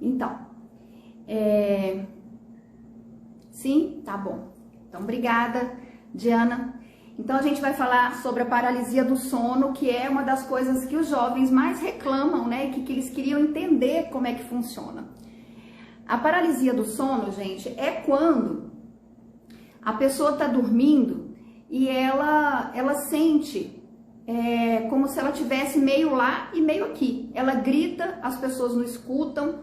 Então, sim, tá bom. Então, obrigada, Diana. Então, a gente vai falar sobre a paralisia do sono, que é uma das coisas que os jovens mais reclamam, né? Que eles queriam entender como é que funciona. A paralisia do sono, gente, é quando a pessoa está dormindo e ela sente como se ela tivesse meio lá e meio aqui. Ela grita, as pessoas não escutam,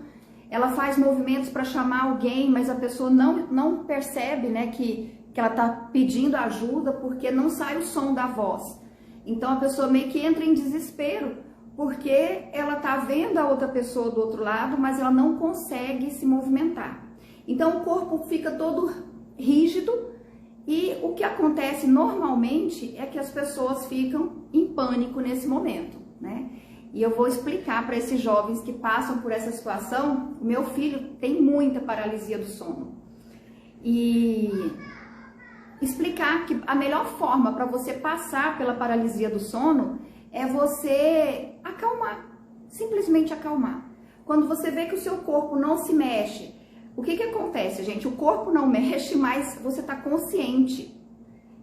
ela faz movimentos para chamar alguém, mas a pessoa não percebe, né, que ela está pedindo ajuda porque não sai o som da voz. Então a pessoa meio que entra em desespero porque ela está vendo a outra pessoa do outro lado, mas ela não consegue se movimentar. Então o corpo fica todo rígido e o que acontece normalmente é que as pessoas ficam em pânico nesse momento, né? E eu vou explicar para esses jovens que passam por essa situação. O meu filho tem muita paralisia do sono. E explicar que a melhor forma para você passar pela paralisia do sono é você acalmar, simplesmente acalmar. Quando você vê que o seu corpo não se mexe, o que acontece, gente? O corpo não mexe, mas você está consciente.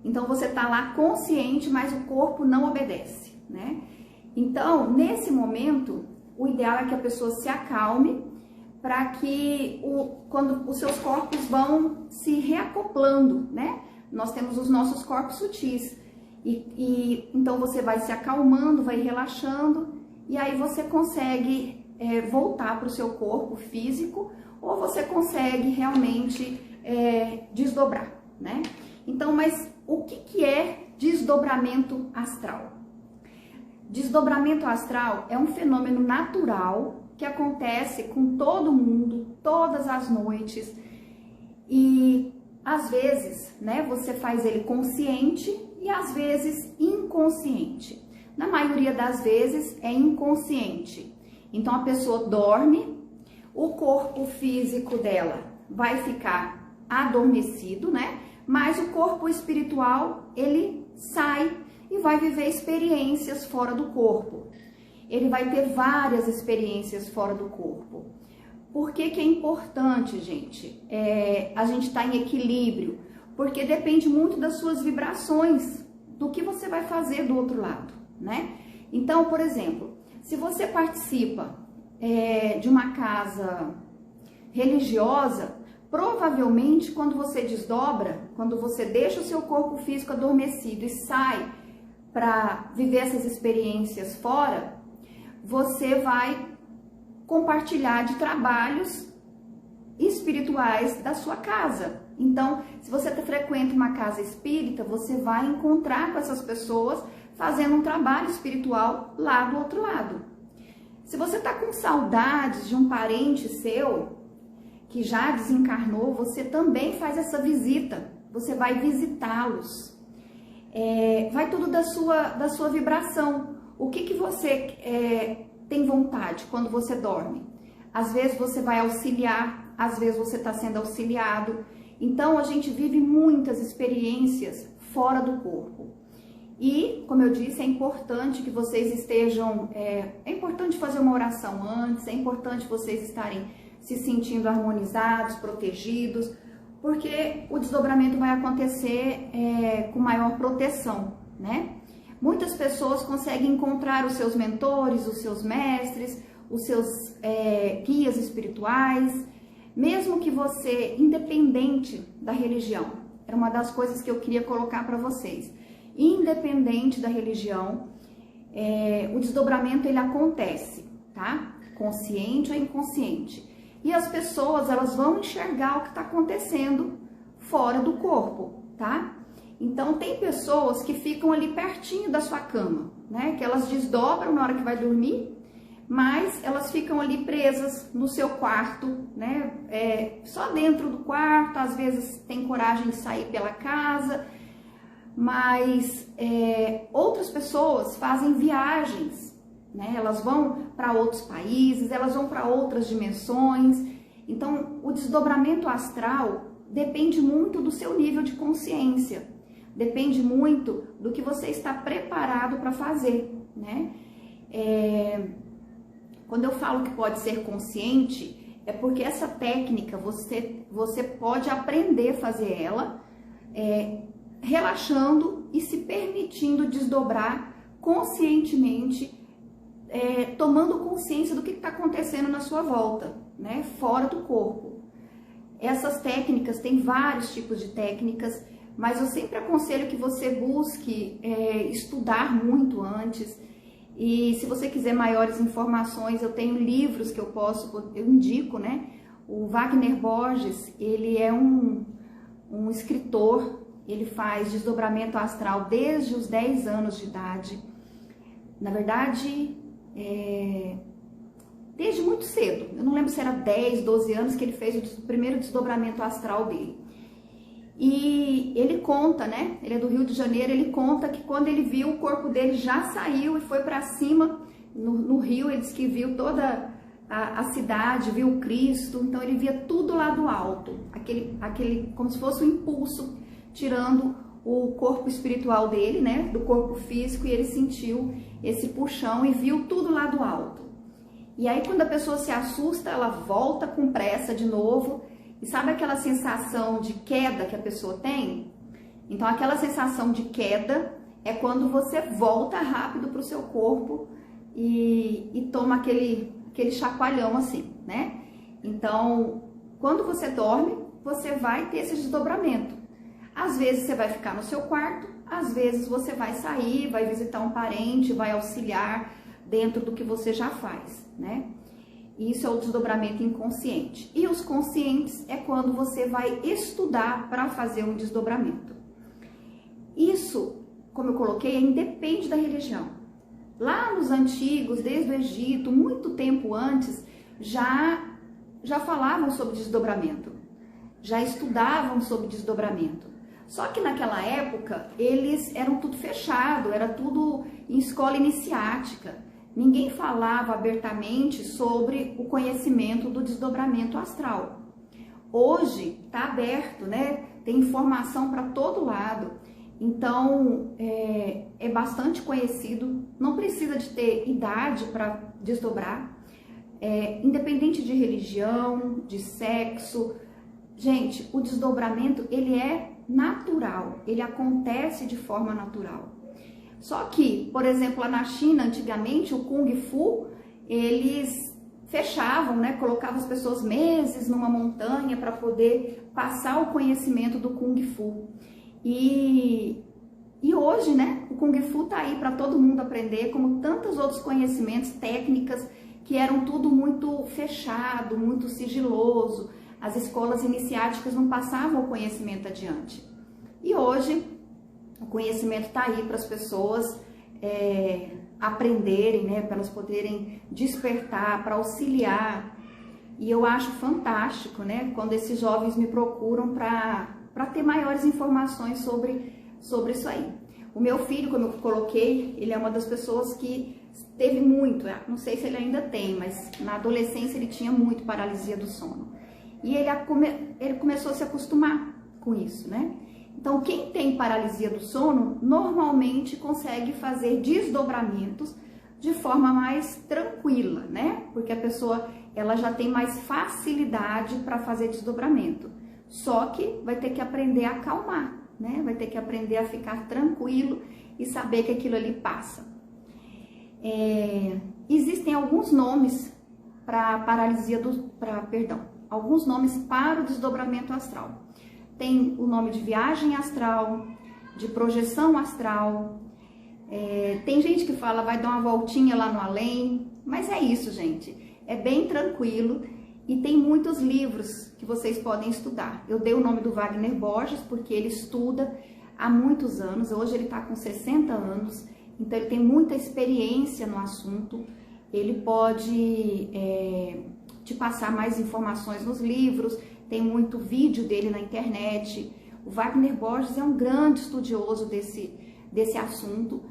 Então você está lá consciente, mas o corpo não obedece, né? Então, nesse momento, o ideal é que a pessoa se acalme para que quando os seus corpos vão se reacoplando, né? Nós temos os nossos corpos sutis. Então você vai se acalmando, vai relaxando e aí você consegue voltar para o seu corpo físico ou você consegue realmente desdobrar, né? Então, mas o que é desdobramento astral? Desdobramento astral é um fenômeno natural que acontece com todo mundo, todas as noites e às vezes, né, você faz ele consciente e às vezes inconsciente. Na maioria das vezes é inconsciente. Então a pessoa dorme, o corpo físico dela vai ficar adormecido, né? Mas o corpo espiritual, ele sai e vai viver experiências fora do corpo. Ele vai ter várias experiências fora do corpo. Por que é importante, gente? A gente estar em equilíbrio, porque depende muito das suas vibrações, do que você vai fazer do outro lado, né? Então, por exemplo, se você participa de uma casa religiosa, provavelmente quando você desdobra, quando você deixa o seu corpo físico adormecido e sai para viver essas experiências fora, você vai compartilhar de trabalhos espirituais da sua casa. Então, se você frequenta uma casa espírita, você vai encontrar com essas pessoas fazendo um trabalho espiritual lá do outro lado. Se você está com saudades de um parente seu que já desencarnou, você também faz essa visita. Você vai visitá-los. Vai tudo da sua vibração. O que você tem vontade quando você dorme? Às vezes você vai auxiliar, às vezes você está sendo auxiliado. Então a gente vive muitas experiências fora do corpo. E, como eu disse, é importante que vocês estejam... É importante fazer uma oração antes, é importante vocês estarem se sentindo harmonizados, protegidos, porque o desdobramento vai acontecer com maior proteção, né? Muitas pessoas conseguem encontrar os seus mentores, os seus mestres, os seus guias espirituais, mesmo que você, independente da religião, era uma das coisas que eu queria colocar para vocês, independente da religião, o desdobramento ele acontece, tá? Consciente ou inconsciente. E as pessoas, elas vão enxergar o que está acontecendo fora do corpo, tá? Então, tem pessoas que ficam ali pertinho da sua cama, né? Que elas desdobram na hora que vai dormir, mas elas ficam ali presas no seu quarto, né? Só dentro do quarto, às vezes tem coragem de sair pela casa, mas outras pessoas fazem viagens, né? Elas vão para outros países, elas vão para outras dimensões. Então, o desdobramento astral depende muito do seu nível de consciência, depende muito do que você está preparado para fazer, né? Quando eu falo que pode ser consciente, é porque essa técnica você pode aprender a fazer ela relaxando e se permitindo desdobrar conscientemente, tomando consciência do que está acontecendo na sua volta, né? Fora do corpo. Essas técnicas, tem vários tipos de técnicas, mas eu sempre aconselho que você busque estudar muito antes. E se você quiser maiores informações, eu tenho livros que eu indico, né? O Wagner Borges, ele é um escritor, ele faz desdobramento astral desde os 10 anos de idade. Na verdade, desde muito cedo. Eu não lembro se era 10, 12 anos que ele fez o primeiro desdobramento astral dele. E ele conta, né? Ele é do Rio de Janeiro, ele conta que quando ele viu, o corpo dele já saiu e foi para cima no rio. Ele disse que viu toda a cidade, viu o Cristo, então ele via tudo lá do alto, aquele como se fosse um impulso, tirando o corpo espiritual dele, né? Do corpo físico, e ele sentiu esse puxão e viu tudo lá do alto. E aí quando a pessoa se assusta, ela volta com pressa de novo. E sabe aquela sensação de queda que a pessoa tem? Então aquela sensação de queda é quando você volta rápido para o seu corpo e toma aquele chacoalhão assim, né? Então, quando você dorme, você vai ter esse desdobramento. Às vezes você vai ficar no seu quarto, às vezes você vai sair, vai visitar um parente, vai auxiliar dentro do que você já faz, né? Isso é o desdobramento inconsciente. E os conscientes é quando você vai estudar para fazer um desdobramento. Isso, como eu coloquei, independe da religião. Lá nos antigos, desde o Egito, muito tempo antes, já falavam sobre desdobramento. Já estudavam sobre desdobramento. Só que naquela época, eles eram tudo fechado, era tudo em escola iniciática. Ninguém falava abertamente sobre o conhecimento do desdobramento astral. Hoje está aberto, né? Tem informação para todo lado. Então, é bastante conhecido. Não precisa de ter idade para desdobrar. Independente de religião, de sexo. Gente, o desdobramento, ele é natural. Ele acontece de forma natural. Só que, por exemplo, lá na China, antigamente, o Kung Fu, eles fechavam, né? Colocavam as pessoas meses numa montanha para poder passar o conhecimento do Kung Fu. E hoje, né? O Kung Fu tá aí para todo mundo aprender, como tantos outros conhecimentos, técnicas, que eram tudo muito fechado, muito sigiloso. As escolas iniciáticas não passavam o conhecimento adiante. E hoje o conhecimento está aí para as pessoas aprenderem, né? Para elas poderem despertar, para auxiliar. E eu acho fantástico, né? Quando esses jovens me procuram para ter maiores informações sobre isso aí. O meu filho, como eu coloquei, ele é uma das pessoas que teve muito, não sei se ele ainda tem, mas na adolescência ele tinha muito paralisia do sono. E ele começou a se acostumar com isso, né? Então, quem tem paralisia do sono, normalmente consegue fazer desdobramentos de forma mais tranquila, né? Porque a pessoa, ela já tem mais facilidade para fazer desdobramento. Só que vai ter que aprender a acalmar, né? Vai ter que aprender a ficar tranquilo e saber que aquilo ali passa. Existem alguns nomes para alguns nomes para o desdobramento astral. Tem o nome de viagem astral, de projeção astral. Tem gente que fala, vai dar uma voltinha lá no além. Mas é isso, gente. É bem tranquilo e tem muitos livros que vocês podem estudar. Eu dei o nome do Wagner Borges porque ele estuda há muitos anos. Hoje ele está com 60 anos, então ele tem muita experiência no assunto. Ele pode te passar mais informações nos livros. Tem muito vídeo dele na internet. O Wagner Borges é um grande estudioso desse assunto.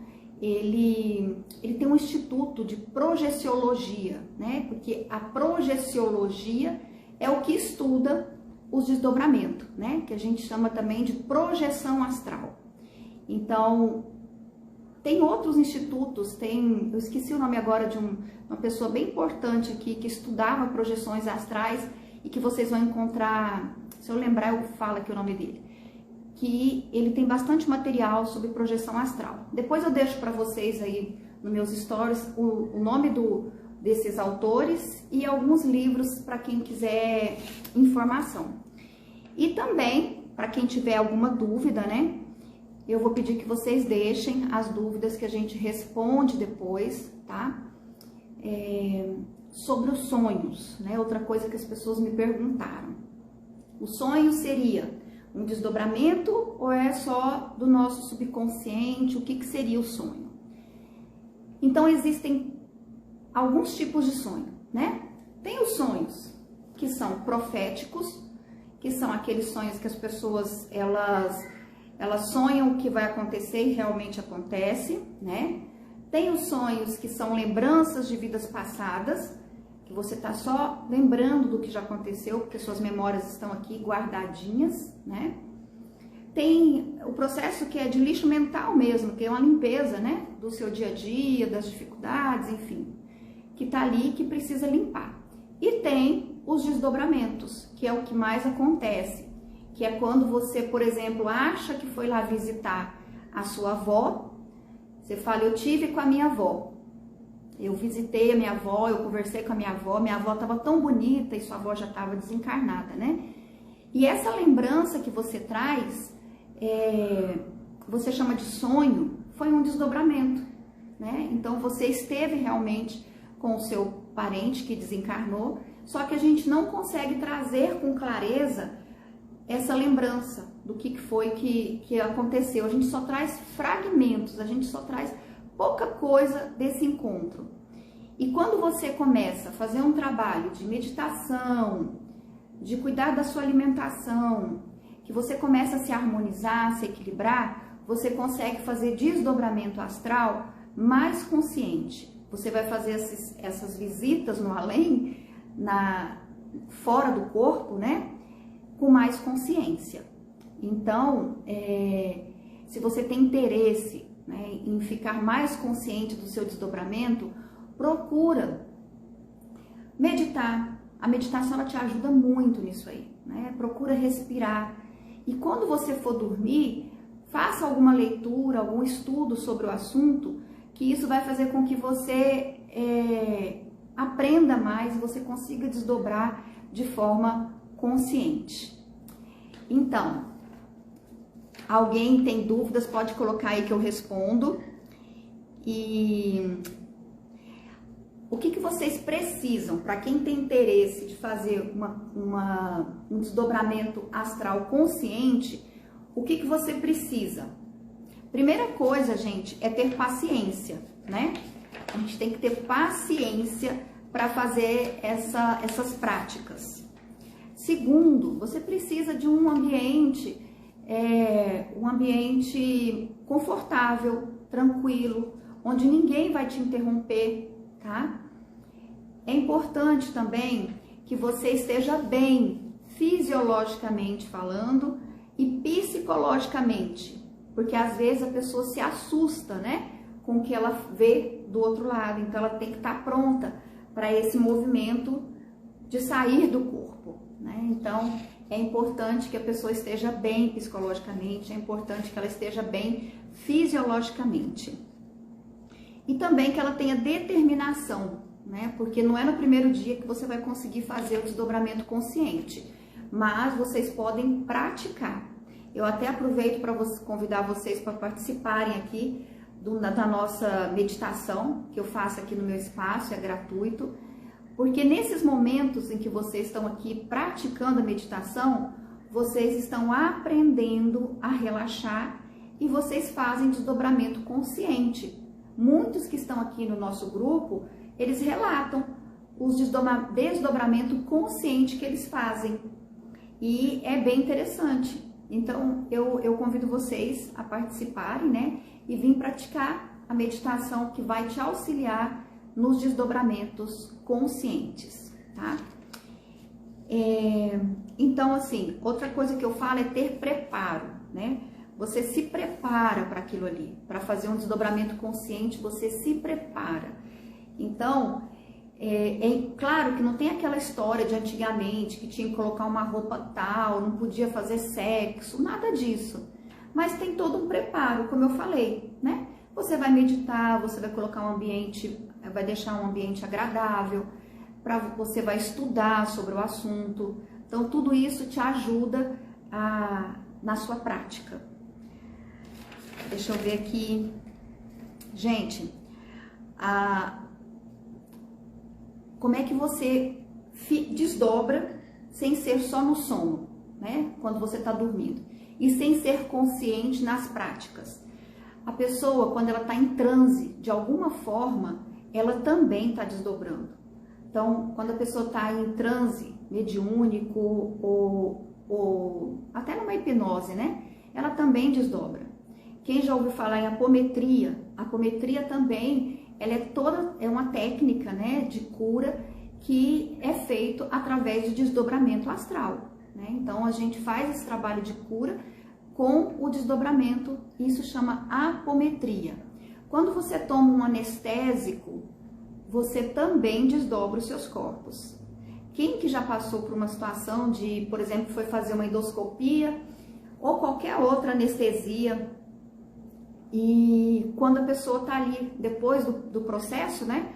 Ele tem um instituto de projeciologia, né? Porque a projeciologia é o que estuda os desdobramentos, né? Que a gente chama também de projeção astral. Então, tem outros institutos, eu esqueci o nome agora de uma pessoa bem importante aqui, que estudava projeções astrais e que vocês vão encontrar, se eu lembrar eu falo aqui o nome dele, que ele tem bastante material sobre projeção astral. Depois eu deixo para vocês aí nos meus stories o nome desses autores e alguns livros para quem quiser informação. E também, para quem tiver alguma dúvida, né, eu vou pedir que vocês deixem as dúvidas que a gente responde depois, tá? Sobre os sonhos, né? Outra coisa que as pessoas me perguntaram. O sonho seria um desdobramento ou é só do nosso subconsciente? O que seria o sonho? Então, existem alguns tipos de sonho, né? Tem os sonhos que são proféticos, que são aqueles sonhos que as pessoas, elas sonham o que vai acontecer e realmente acontece, né? Tem os sonhos que são lembranças de vidas passadas, que você tá só lembrando do que já aconteceu, porque suas memórias estão aqui guardadinhas, né? Tem o processo que é de lixo mental mesmo, que é uma limpeza, né? Do seu dia a dia, das dificuldades, enfim, que tá ali, que precisa limpar. E tem os desdobramentos, que é o que mais acontece, que é quando você, por exemplo, acha que foi lá visitar a sua avó, você fala, eu tive com a minha avó, eu visitei a minha avó, eu conversei com a minha avó estava tão bonita e sua avó já estava desencarnada, né? E essa lembrança que você traz, você chama de sonho, foi um desdobramento, né? Então você esteve realmente com o seu parente que desencarnou, só que a gente não consegue trazer com clareza essa lembrança do que foi que aconteceu. A gente só traz fragmentos, a gente só traz pouca coisa desse encontro. E quando você começa a fazer um trabalho de meditação, de cuidar da sua alimentação, que você começa a se harmonizar, a se equilibrar, você consegue fazer desdobramento astral mais consciente. Você vai fazer essas visitas no além, fora do corpo, né? Com mais consciência. Então, se você tem interesse, né, em ficar mais consciente do seu desdobramento, procura meditar. A meditação ela te ajuda muito nisso aí, né? Procura respirar. E quando você for dormir, faça alguma leitura, algum estudo sobre o assunto, que isso vai fazer com que você aprenda mais e você consiga desdobrar de forma consciente. Então, alguém tem dúvidas, pode colocar aí que eu respondo. E o que vocês precisam, para quem tem interesse de fazer um desdobramento astral consciente, o que você precisa? Primeira coisa, gente, é ter paciência, né? A gente tem que ter paciência para fazer essas práticas. Segundo, você precisa de um ambiente confortável, tranquilo, onde ninguém vai te interromper, tá? É importante também que você esteja bem, fisiologicamente falando e psicologicamente, porque às vezes a pessoa se assusta, né, com o que ela vê do outro lado, então ela tem que estar pronta para esse movimento de sair do corpo, né? Então é importante que a pessoa esteja bem psicologicamente, é importante que ela esteja bem fisiologicamente. E também que ela tenha determinação, né? Porque não é no primeiro dia que você vai conseguir fazer o desdobramento consciente, mas vocês podem praticar. Eu até aproveito para convidar vocês para participarem aqui da nossa meditação, que eu faço aqui no meu espaço, é gratuito, porque nesses momentos em que vocês estão aqui praticando a meditação, vocês estão aprendendo a relaxar e vocês fazem desdobramento consciente. Muitos que estão aqui no nosso grupo, eles relatam os desdobramento consciente que eles fazem. E é bem interessante. Então, eu convido vocês a participarem, né? E vir praticar a meditação que vai te auxiliar nos desdobramentos conscientes, tá? Então, assim, outra coisa que eu falo é ter preparo, né? Você se prepara para aquilo ali, para fazer um desdobramento consciente, você se prepara. Então, Claro que não tem aquela história de antigamente, que tinha que colocar uma roupa tal, não podia fazer sexo, nada disso. Mas tem todo um preparo, como eu falei, né? Você vai meditar, você vai colocar um ambiente, vai deixar um ambiente agradável, você vai estudar sobre o assunto. Então, tudo isso te ajuda na sua prática. Deixa eu ver aqui. Gente, como é que você desdobra sem ser só no sono, né? Quando você está dormindo. E sem ser consciente nas práticas. A pessoa, quando ela está em transe, de alguma forma, ela também está desdobrando. Então, quando a pessoa está em transe mediúnico ou até numa hipnose, né? Ela também desdobra. Quem já ouviu falar em apometria? A apometria também, ela é uma técnica, né, de cura que é feito através de desdobramento astral, né? Então, a gente faz esse trabalho de cura com o desdobramento, isso chama apometria. Quando você toma um anestésico, você também desdobra os seus corpos. Quem que já passou por uma situação de, por exemplo, foi fazer uma endoscopia ou qualquer outra anestesia, e quando a pessoa está ali, depois do processo, né,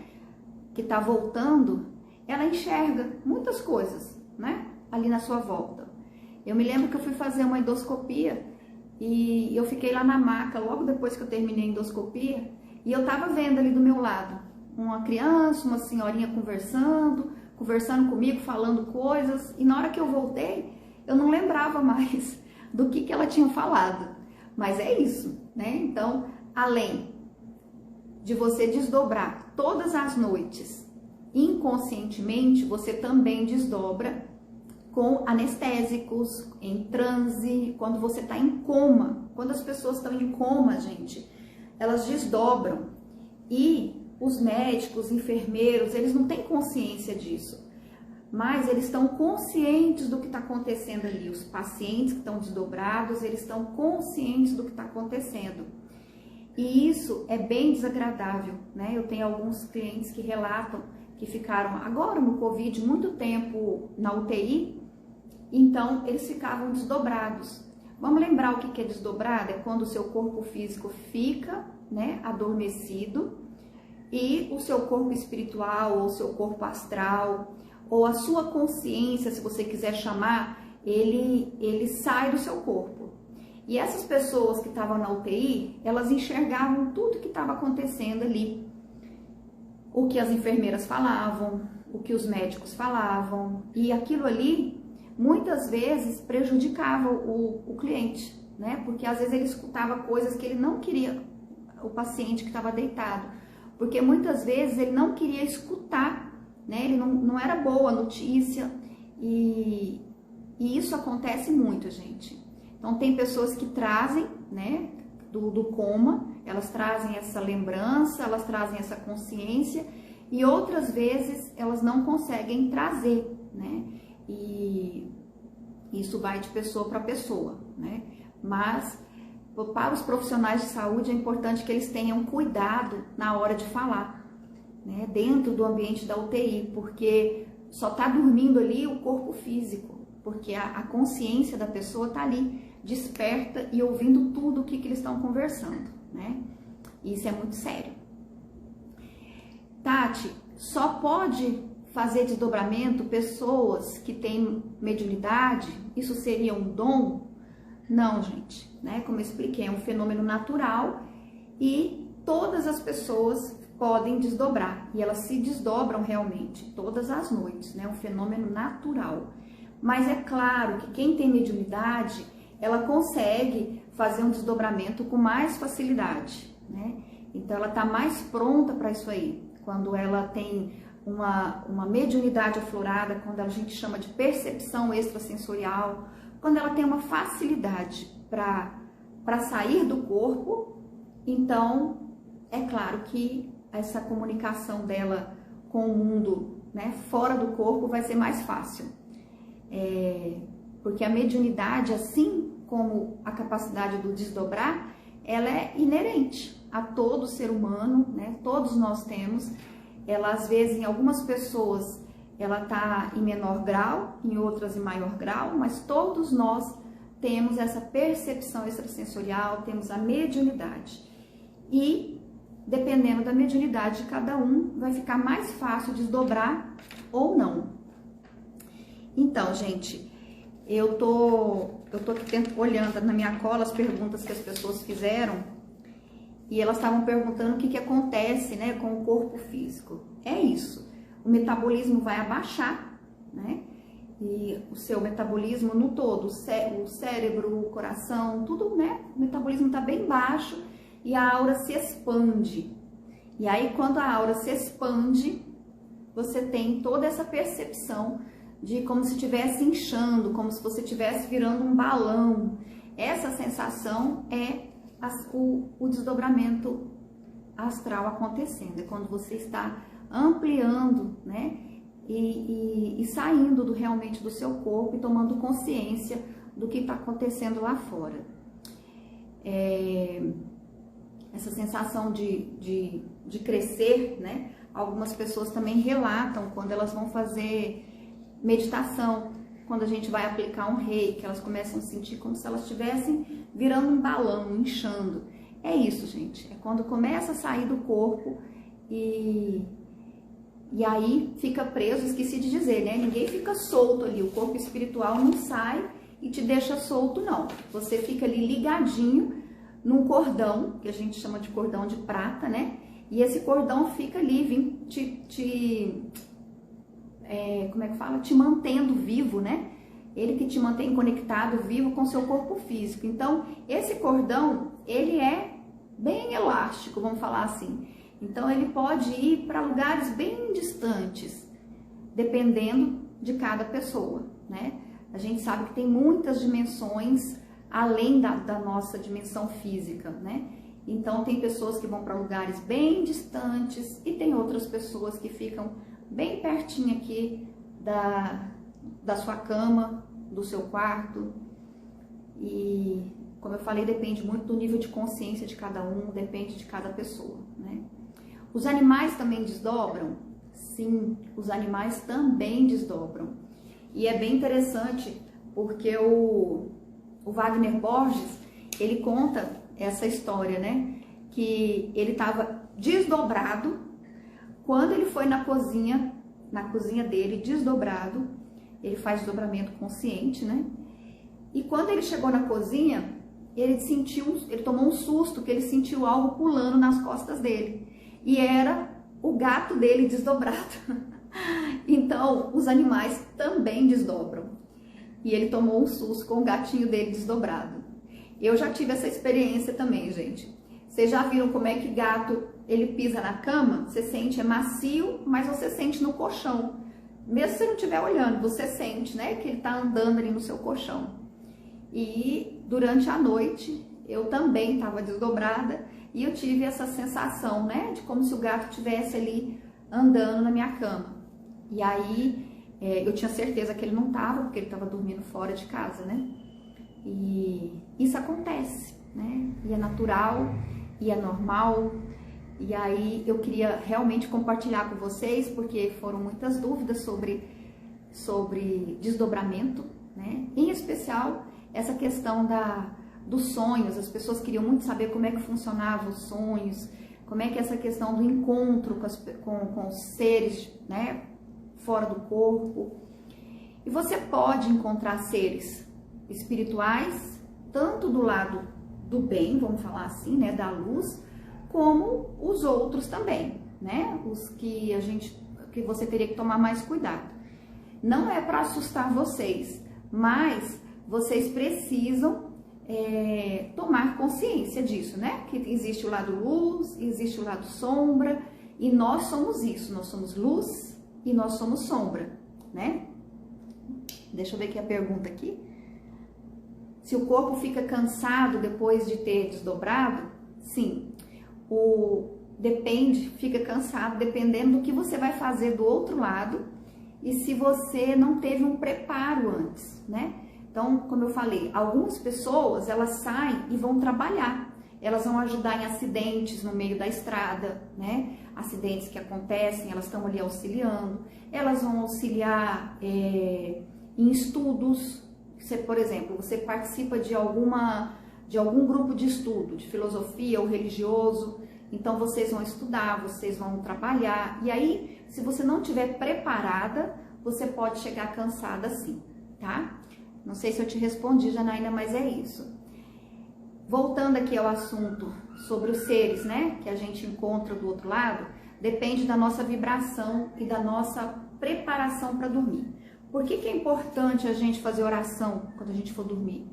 que está voltando, ela enxerga muitas coisas, né, ali na sua volta. Eu me lembro que eu fui fazer uma endoscopia e eu fiquei lá na maca logo depois que eu terminei a endoscopia, e eu tava vendo ali do meu lado uma criança, uma senhorinha conversando comigo, falando coisas, e na hora que eu voltei, eu não lembrava mais do que ela tinha falado. Mas é isso, né? Então, além de você desdobrar todas as noites, inconscientemente, você também desdobra com anestésicos, em transe, quando você está em coma. Quando as pessoas estão em coma, gente, elas desdobram. E os médicos, enfermeiros, eles não têm consciência disso, mas eles estão conscientes do que está acontecendo ali. Os pacientes que estão desdobrados, eles estão conscientes do que está acontecendo. E isso é bem desagradável, né? Eu tenho alguns clientes que relatam que ficaram agora no Covid muito tempo na UTI, então eles ficavam desdobrados. Vamos lembrar o que é desdobrado? É quando o seu corpo físico fica, né, adormecido, e o seu corpo espiritual, ou o seu corpo astral, ou a sua consciência, se você quiser chamar, ele sai do seu corpo. E essas pessoas que estavam na UTI, elas enxergavam tudo que estava acontecendo ali. O que as enfermeiras falavam, o que os médicos falavam, e aquilo ali muitas vezes prejudicava o cliente, né? Porque às vezes ele escutava coisas que ele não queria, o paciente que estava deitado, porque muitas vezes ele não queria escutar, né? Ele não era boa a notícia, e isso acontece muito, gente. Então tem pessoas que trazem, né, do coma, elas trazem essa lembrança, elas trazem essa consciência, e outras vezes elas não conseguem trazer, né? E isso vai de pessoa para pessoa, né? Mas para os profissionais de saúde é importante que eles tenham cuidado na hora de falar, né? Dentro do ambiente da UTI, porque só está dormindo ali o corpo físico, porque a consciência da pessoa está ali, desperta e ouvindo tudo o que eles estão conversando, né? Isso é muito sério. Tati, só pode fazer desdobramento pessoas que têm mediunidade? Isso seria um dom? Não, gente, né? Como eu expliquei, é um fenômeno natural e todas as pessoas podem desdobrar, e elas se desdobram realmente todas as noites, né? Um fenômeno natural. Mas é claro que quem tem mediunidade, ela consegue fazer um desdobramento com mais facilidade, né? Então ela está mais pronta para isso aí, quando ela tem uma mediunidade aflorada, quando a gente chama de percepção extrasensorial, quando ela tem uma facilidade para sair do corpo, então é claro que essa comunicação dela com o mundo, né, fora do corpo vai ser mais fácil. Porque a mediunidade, assim como a capacidade do desdobrar, ela é inerente a todo ser humano, né? Todos nós temos, ela às vezes em algumas pessoas ela tá em menor grau, em outras em maior grau, mas todos nós temos essa percepção extrasensorial, temos a mediunidade. E dependendo da mediunidade de cada um, vai ficar mais fácil desdobrar ou não. Então, gente, eu tô aqui olhando na minha cola as perguntas que as pessoas fizeram e elas estavam perguntando o que acontece, né, com o corpo físico. É isso, o metabolismo vai abaixar, né, e o seu metabolismo no todo, o cérebro, o coração, tudo, né, o metabolismo tá bem baixo e a aura se expande. E aí, quando a aura se expande, você tem toda essa percepção de como se estivesse inchando, como se você estivesse virando um balão. Essa sensação é o desdobramento astral acontecendo. É quando você está ampliando, né? E saindo realmente do seu corpo e tomando consciência do que está acontecendo lá fora. Essa sensação de crescer, né? Algumas pessoas também relatam quando elas vão fazer meditação, quando a gente vai aplicar um reiki, elas começam a sentir como se elas estivessem virando um balão, inchando. É isso, gente. É quando começa a sair do corpo e aí fica preso, esqueci de dizer, né? Ninguém fica solto ali, o corpo espiritual não sai e te deixa solto, não. Você fica ali ligadinho num cordão, que a gente chama de cordão de prata, né? E esse cordão fica ali, como é que fala? Te mantendo vivo, né? Ele que te mantém conectado, vivo com seu corpo físico. Então, esse cordão, ele é bem elástico, vamos falar assim. Então, ele pode ir para lugares bem distantes, dependendo de cada pessoa, né? A gente sabe que tem muitas dimensões além da nossa dimensão física, né? Então, tem pessoas que vão para lugares bem distantes e tem outras pessoas que ficam bem pertinho aqui da sua cama, do seu quarto. E, como eu falei, depende muito do nível de consciência de cada um, depende de cada pessoa, né? Os animais também desdobram? Sim, os animais também desdobram. E é bem interessante porque o Wagner Borges, ele conta essa história, né? Que ele estava desdobrado quando ele foi na cozinha dele, desdobrado. Ele faz desdobramento consciente, né? E quando ele chegou na cozinha, ele tomou um susto, que ele sentiu algo pulando nas costas dele. E era o gato dele desdobrado. Então, os animais também desdobram. E ele tomou um susto com o gatinho dele desdobrado. Eu já tive essa experiência também, gente. Vocês já viram como é que gato, ele pisa na cama? Você sente, é macio, mas você sente no colchão. Mesmo se você não estiver olhando, você sente, né, que ele tá andando ali no seu colchão. E durante a noite, eu também estava desdobrada e eu tive essa sensação, né, de como se o gato estivesse ali andando na minha cama. E aí, eu tinha certeza que ele não estava, porque ele estava dormindo fora de casa, né? E isso acontece, né? E é natural, e é normal. E aí eu queria realmente compartilhar com vocês, porque foram muitas dúvidas sobre desdobramento, né? Em especial, essa questão dos sonhos. As pessoas queriam muito saber como é que funcionavam os sonhos, como é que é essa questão do encontro com os seres, né, fora do corpo. E você pode encontrar seres espirituais, tanto do lado do bem, vamos falar assim, né, da luz, como os outros também, né, os que você teria que tomar mais cuidado. Não é para assustar vocês, mas vocês precisam tomar consciência disso, né, que existe o lado luz, existe o lado sombra, e nós somos isso, nós somos luz e nós somos sombra, né? Deixa eu ver aqui a pergunta aqui. Se o corpo fica cansado depois de ter desdobrado? Sim. Fica cansado dependendo do que você vai fazer do outro lado e se você não teve um preparo antes, né? Então, como eu falei, algumas pessoas, elas saem e vão trabalhar. Elas vão ajudar em acidentes no meio da estrada, né? acidentes que acontecem, elas estão ali auxiliando. Elas vão auxiliar em estudos. Você, por exemplo, você participa de algum grupo de estudo, de filosofia ou religioso, então vocês vão estudar, vocês vão trabalhar, e aí, se você não estiver preparada, você pode chegar cansada sim, tá? Não sei se eu te respondi, Janaína, mas é isso. Voltando aqui ao assunto sobre os seres, né, que a gente encontra do outro lado, depende da nossa vibração e da nossa preparação para dormir. Por que é importante a gente fazer oração quando a gente for dormir?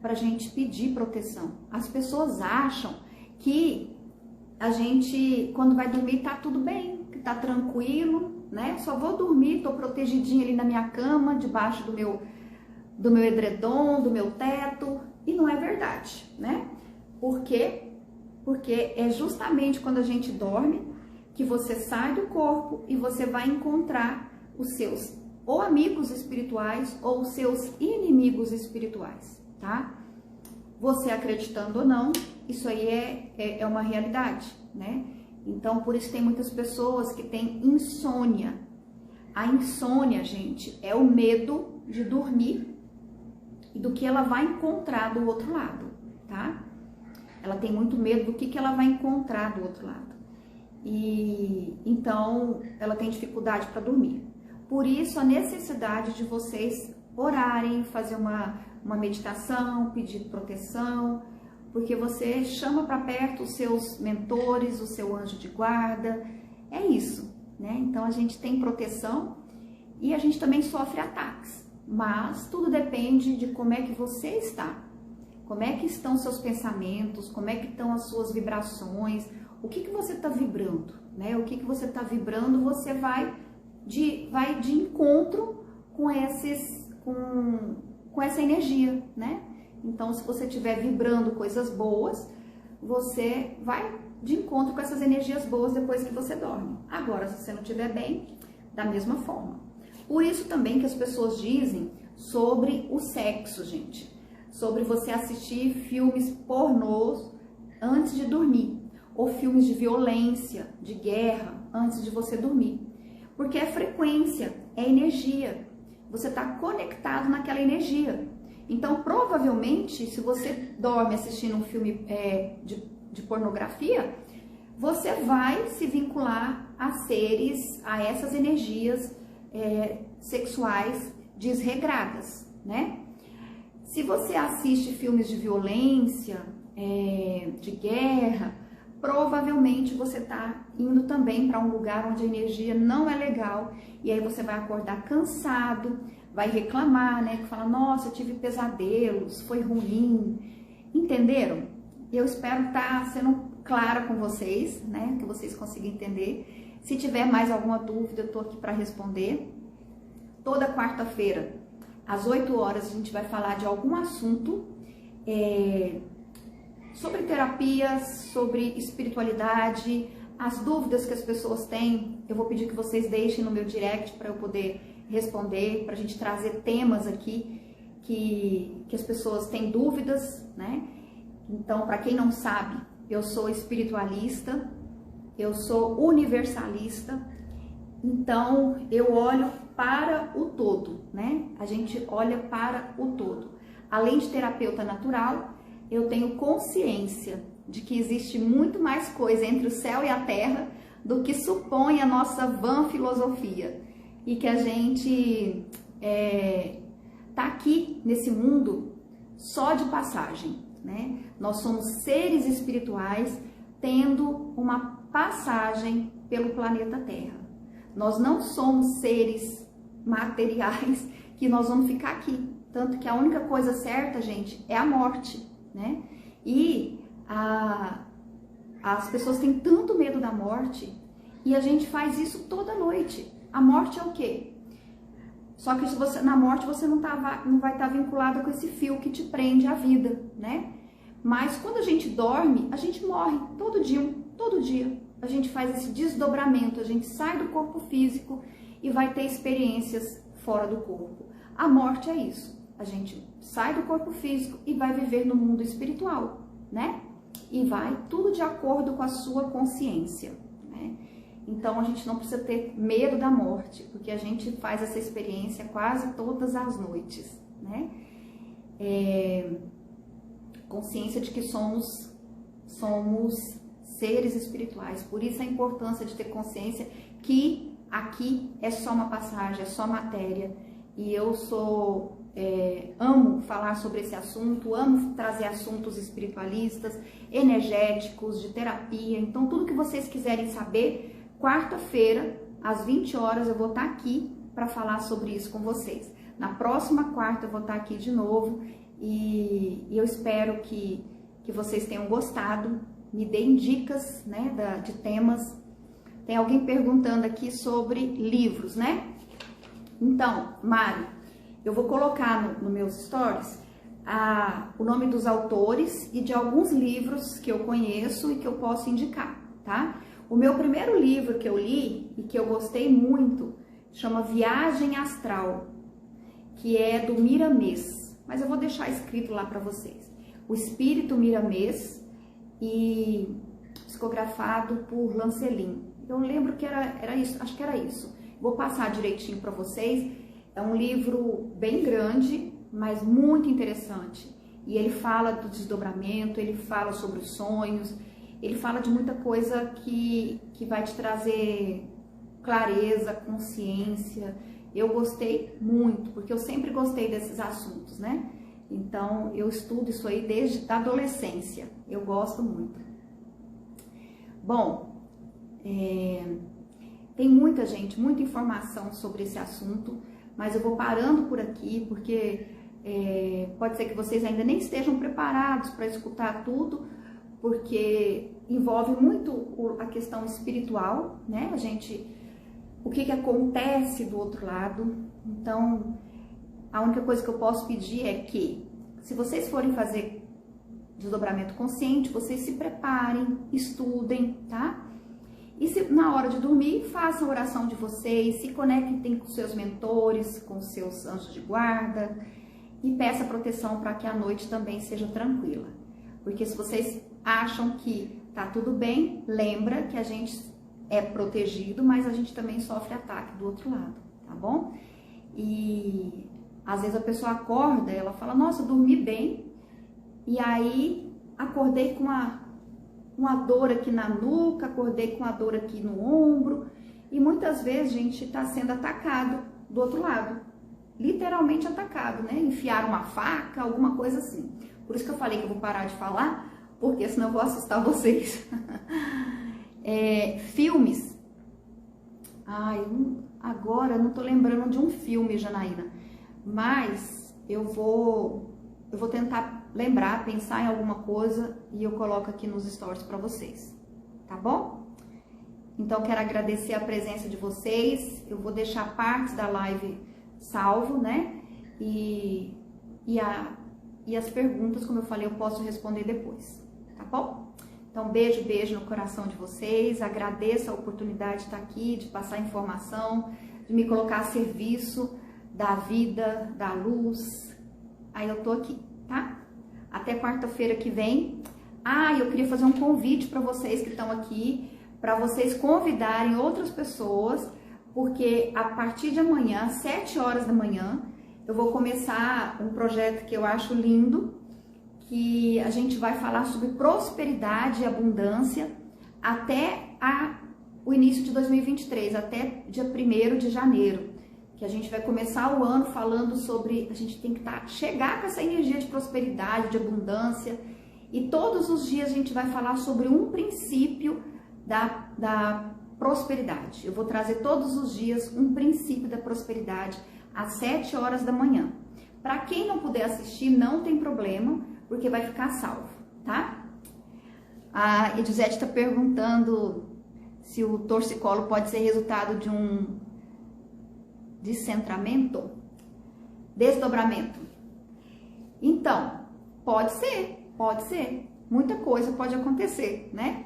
Para a gente pedir proteção. As pessoas acham que a gente, quando vai dormir, tá tudo bem, que tá tranquilo, né? Só vou dormir, tô protegidinha ali na minha cama, debaixo do meu edredom, do meu teto, e não é verdade, né? Por quê? Porque é justamente quando a gente dorme que você sai do corpo e você vai encontrar os seus ou amigos espirituais ou os seus inimigos espirituais, tá? Você acreditando ou não, isso aí é uma realidade, né? Então, por isso tem muitas pessoas que têm insônia. A insônia, gente, é o medo de dormir e do que ela vai encontrar do outro lado, tá? Ela tem muito medo do que ela vai encontrar do outro lado. E então, ela tem dificuldade para dormir. Por isso, a necessidade de vocês orarem, fazer uma meditação, pedir proteção, porque você chama para perto os seus mentores, o seu anjo de guarda, é isso, né? Então a gente tem proteção e a gente também sofre ataques, mas tudo depende de como é que você está, como é que estão seus pensamentos, como é que estão as suas vibrações, o que você está vibrando, né? O que você está vibrando, você vai de encontro com essa energia, né? Então, se você estiver vibrando coisas boas, você vai de encontro com essas energias boas depois que você dorme. Agora, se você não estiver bem, da mesma forma. Por isso também que as pessoas dizem sobre o sexo, gente. Sobre você assistir filmes pornôs antes de dormir. Ou filmes de violência, de guerra, antes de você dormir. Porque é frequência, é energia. Você está conectado naquela energia. Então, provavelmente, se você dorme assistindo um filme de pornografia, você vai se vincular a seres, a essas energias sexuais desregradas, né? Se você assiste filmes de violência, de guerra, provavelmente você está indo também para um lugar onde a energia não é legal, e aí você vai acordar cansado, vai reclamar, né? Que fala, nossa, eu tive pesadelos, foi ruim. Entenderam? Eu espero estar sendo clara com vocês, né? Que vocês consigam entender. Se tiver mais alguma dúvida, eu estou aqui para responder. Toda quarta-feira, às 8 horas, a gente vai falar de algum assunto sobre terapias, sobre espiritualidade, as dúvidas que as pessoas têm. Eu vou pedir que vocês deixem no meu direct para eu poder responder, para a gente trazer temas aqui que as pessoas têm dúvidas, né? Então, para quem não sabe, eu sou espiritualista, eu sou universalista, então eu olho para o todo, né? A gente olha para o todo. Além de terapeuta natural, eu tenho consciência de que existe muito mais coisa entre o céu e a terra do que supõe a nossa vã filosofia. E que a gente tá aqui nesse mundo só de passagem, né? Nós somos seres espirituais tendo uma passagem pelo planeta Terra. Nós não somos seres materiais que nós vamos ficar aqui. Tanto que a única coisa certa, gente, é a morte, né? E as pessoas têm tanto medo da morte e a gente faz isso toda noite. A morte é o quê? Só que na morte você não vai estar vinculada com esse fio que te prende à vida, né? Mas quando a gente dorme, a gente morre todo dia. A gente faz esse desdobramento, a gente sai do corpo físico e vai ter experiências fora do corpo. A morte é isso. A gente sai do corpo físico e vai viver no mundo espiritual, né? E vai tudo de acordo com a sua consciência, né? Então a gente não precisa ter medo da morte, porque a gente faz essa experiência quase todas as noites, né? Consciência de que somos seres espirituais, por isso a importância de ter consciência que aqui é só uma passagem, é só matéria, e eu amo falar sobre esse assunto, amo trazer assuntos espiritualistas, energéticos, de terapia. Então tudo que vocês quiserem saber, quarta-feira, às 20 horas, eu vou estar aqui para falar sobre isso com vocês. Na próxima quarta eu vou estar aqui de novo, e eu espero que vocês tenham gostado. Me deem dicas, né, de temas. Tem alguém perguntando aqui sobre livros, né? Então, Mari, eu vou colocar no meus stories o nome dos autores e de alguns livros que eu conheço e que eu posso indicar, tá? O meu primeiro livro que eu li e que eu gostei muito chama Viagem Astral, que é do Miramês, mas eu vou deixar escrito lá para vocês. O Espírito Miramês, e psicografado por Lancelin. Eu lembro que era isso, acho que era isso. Vou passar direitinho para vocês. É um livro bem grande, mas muito interessante. E ele fala do desdobramento, ele fala sobre os sonhos, ele fala de muita coisa que vai te trazer clareza, consciência. Eu gostei muito, porque eu sempre gostei desses assuntos, né? Então, eu estudo isso aí desde a adolescência. Eu gosto muito. Bom, tem muita gente, muita informação sobre esse assunto, mas eu vou parando por aqui, porque pode ser que vocês ainda nem estejam preparados para escutar tudo, porque envolve muito a questão espiritual, né? O que acontece do outro lado. Então, a única coisa que eu posso pedir é que, se vocês forem fazer desdobramento consciente, vocês se preparem, estudem, tá? E se na hora de dormir, façam a oração de vocês, se conectem com seus mentores, com seus anjos de guarda e peça proteção para que a noite também seja tranquila. Porque se vocês acham que tá tudo bem, lembra que a gente é protegido, mas a gente também sofre ataque do outro lado, tá bom? E às vezes a pessoa acorda, ela fala, nossa, eu dormi bem, e aí acordei com uma dor aqui na nuca, acordei com a dor aqui no ombro, e muitas vezes a gente está sendo atacado do outro lado, literalmente atacado, né? Enfiaram uma faca, alguma coisa assim. Por isso que eu falei que eu vou parar de falar, porque senão eu vou assustar vocês. Filmes. Agora eu não tô lembrando de um filme, Janaína. Mas eu vou tentar lembrar, pensar em alguma coisa e eu coloco aqui nos stories para vocês, tá bom? Então quero agradecer a presença de vocês. Eu vou deixar partes da live salvo, né? E as perguntas, como eu falei, eu posso responder depois, tá bom? Então beijo no coração de vocês. Agradeço a oportunidade de estar aqui, de passar informação, de me colocar a serviço da vida, da luz. Aí eu tô aqui, tá? Até quarta-feira que vem. Eu queria fazer um convite para vocês que estão aqui, para vocês convidarem outras pessoas, porque a partir de amanhã, às 7 horas da manhã, eu vou começar um projeto que eu acho lindo, que a gente vai falar sobre prosperidade e abundância até o início de 2023, até dia 1º de janeiro. Que a gente vai começar o ano falando sobre, a gente tem que chegar com essa energia de prosperidade, de abundância, e todos os dias a gente vai falar sobre um princípio da prosperidade. Eu vou trazer todos os dias um princípio da prosperidade às 7 horas da manhã. Para quem não puder assistir, não tem problema, porque vai ficar salvo, tá? A Edizete está perguntando se o torcicolo pode ser resultado de um descentramento, desdobramento. Então, pode ser, muita coisa pode acontecer, né?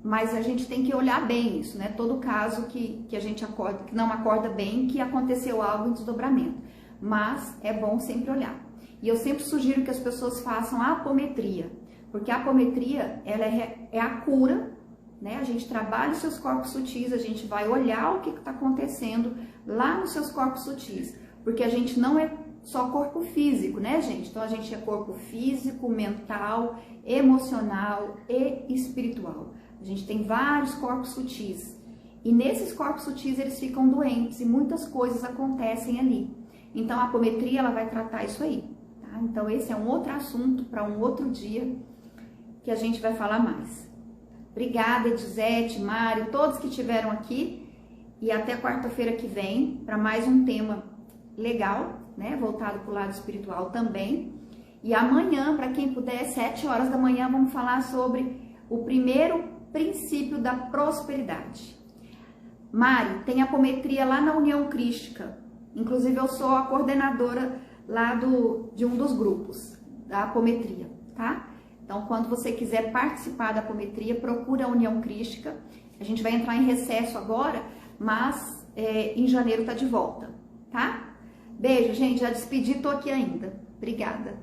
Mas a gente tem que olhar bem isso, né? Todo caso que a gente acorda, que não acorda bem, que aconteceu algo em desdobramento. Mas é bom sempre olhar. E eu sempre sugiro que as pessoas façam a apometria. Porque a apometria, ela é a cura, né? A gente trabalha os seus corpos sutis, a gente vai olhar o que está acontecendo lá nos seus corpos sutis. Porque a gente não é só corpo físico, né, gente? Então a gente é corpo físico, mental, emocional e espiritual. A gente tem vários corpos sutis. E nesses corpos sutis eles ficam doentes e muitas coisas acontecem ali. Então a apometria, ela vai tratar isso aí, tá? Então esse é um outro assunto para um outro dia que a gente vai falar mais. Obrigada, Edizete, Mário, todos que estiveram aqui. E até quarta-feira que vem para mais um tema legal, né? Voltado para o lado espiritual também. E amanhã, para quem puder, 7 horas da manhã, vamos falar sobre o primeiro princípio da prosperidade. Mário, tem apometria lá na União Crística. Inclusive, eu sou a coordenadora lá de um dos grupos da apometria, tá? Então, quando você quiser participar da apometria, procura a União Crística. A gente vai entrar em recesso agora, mas em janeiro tá de volta, tá? Beijo, gente. Já despedi, tô aqui ainda. Obrigada.